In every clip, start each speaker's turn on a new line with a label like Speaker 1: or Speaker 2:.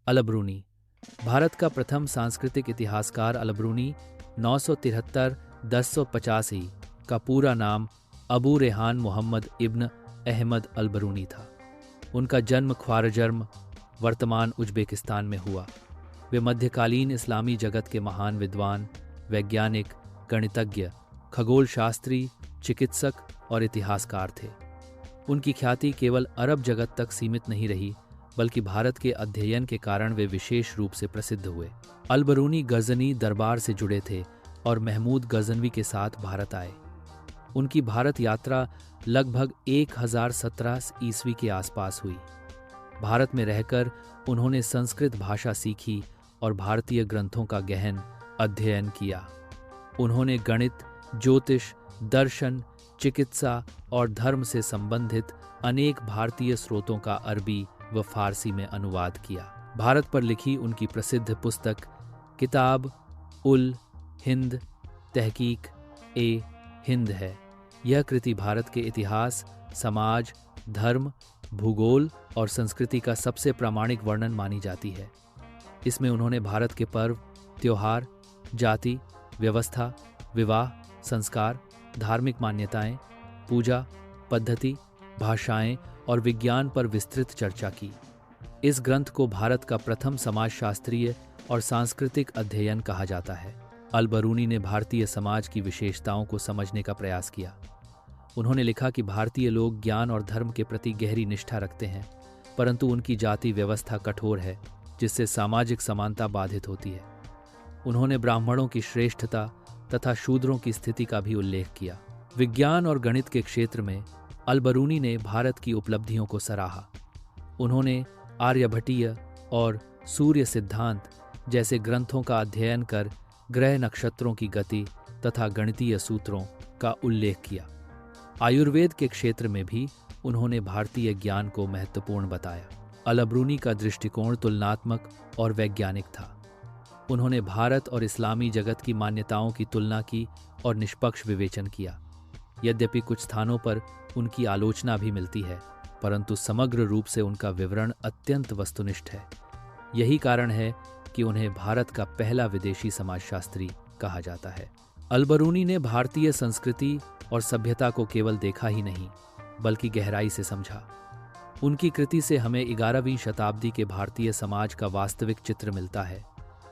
Speaker 1: अलबरूनी। भारत का प्रथम सांस्कृतिक इतिहासकार अलबरूनी 973-1085 का पूरा नाम अबू रेहान मोहम्मद इब्न अहमद अलबरूनी था। उनका जन्म ख्वारजर्म, वर्तमान उज्बेकिस्तान में हुआ। वे मध्यकालीन इस्लामी जगत के महान विद्वान, वैज्ञानिक, गणितज्ञ, खगोल शास्त्री, चिकित्सक और इतिहासकार थे। उनकी ख्याति केवल अरब जगत तक सीमित नहीं रही, बल्कि भारत के अध्ययन के कारण वे विशेष रूप से प्रसिद्ध हुए। अलबरूनी गजनी दरबार से जुड़े थे और महमूद गजनवी के साथ भारत आए। उनकी भारत यात्रा लगभग 1017 ईस्वी के आसपास हुई। भारत में रहकर उन्होंने संस्कृत भाषा सीखी और भारतीय ग्रंथों का गहन अध्ययन किया। उन्होंने गणित, ज्योतिष, दर्शन, चिकित्सा और धर्म से संबंधित अनेक भारतीय स्रोतों का अरबी व फारसी में अनुवाद किया। भारत पर लिखी उनकी प्रसिद्ध पुस्तक किताब उल हिंद तहकीक ए हिंद है। यह कृति भारत के इतिहास, समाज, धर्म, भूगोल और संस्कृति का सबसे प्रामाणिक वर्णन मानी जाती है। इसमें उन्होंने भारत के पर्व, त्योहार, जाति, व्यवस्था, विवाह, संस्कार, धार्मिक मान्यताएं, पूजा पद्धति, भाषाएं और विज्ञान पर विस्तृत चर्चा की। इस ग्रंथ को भारत का प्रथम समाजशास्त्रीय और सांस्कृतिक अध्ययन कहा जाता है। अलबरूनी ने भारतीय समाज की विशेषताओं को समझने का प्रयास किया। उन्होंने लिखा कि भारतीय लोग ज्ञान और धर्म के प्रति गहरी निष्ठा रखते हैं, परंतु उनकी जाति व्यवस्था कठोर है, जिससे सामाजिक समानता बाधित होती है। उन्होंने ब्राह्मणों की श्रेष्ठता तथा शूद्रों की स्थिति का भी उल्लेख किया। विज्ञान और गणित के क्षेत्र में अलबरूनी ने भारत की उपलब्धियों को सराहा। उन्होंने आर्यभटीय और सूर्य सिद्धांत जैसे ग्रंथों का अध्ययन कर ग्रह नक्षत्रों की गति तथा गणितीय सूत्रों का उल्लेख किया। आयुर्वेद के क्षेत्र में भी उन्होंने भारतीय ज्ञान को महत्वपूर्ण बताया। अलबरूनी का दृष्टिकोण तुलनात्मक और वैज्ञानिक था। उन्होंने भारत और इस्लामी जगत की मान्यताओं की तुलना की और निष्पक्ष विवेचन किया। यद्यपि कुछ स्थानों पर उनकी आलोचना भी मिलती है, परंतु समग्र रूप से उनका विवरण अत्यंत वस्तुनिष्ठ है। यही कारण है कि उन्हें भारत का पहला विदेशी समाजशास्त्री कहा जाता है। अलबरूनी ने भारतीय संस्कृति और सभ्यता को केवल देखा ही नहीं, बल्कि गहराई से समझा। उनकी कृति से हमें 11वीं शताब्दी के भारतीय समाज का वास्तविक चित्र मिलता है।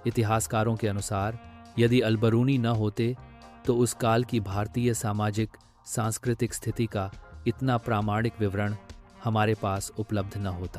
Speaker 1: इतिहासकारों के अनुसार यदि अलबरूनी न होते तो उस काल की भारतीय सामाजिक सांस्कृतिक स्थिति का इतना प्रामाणिक विवरण हमारे पास उपलब्ध न होता।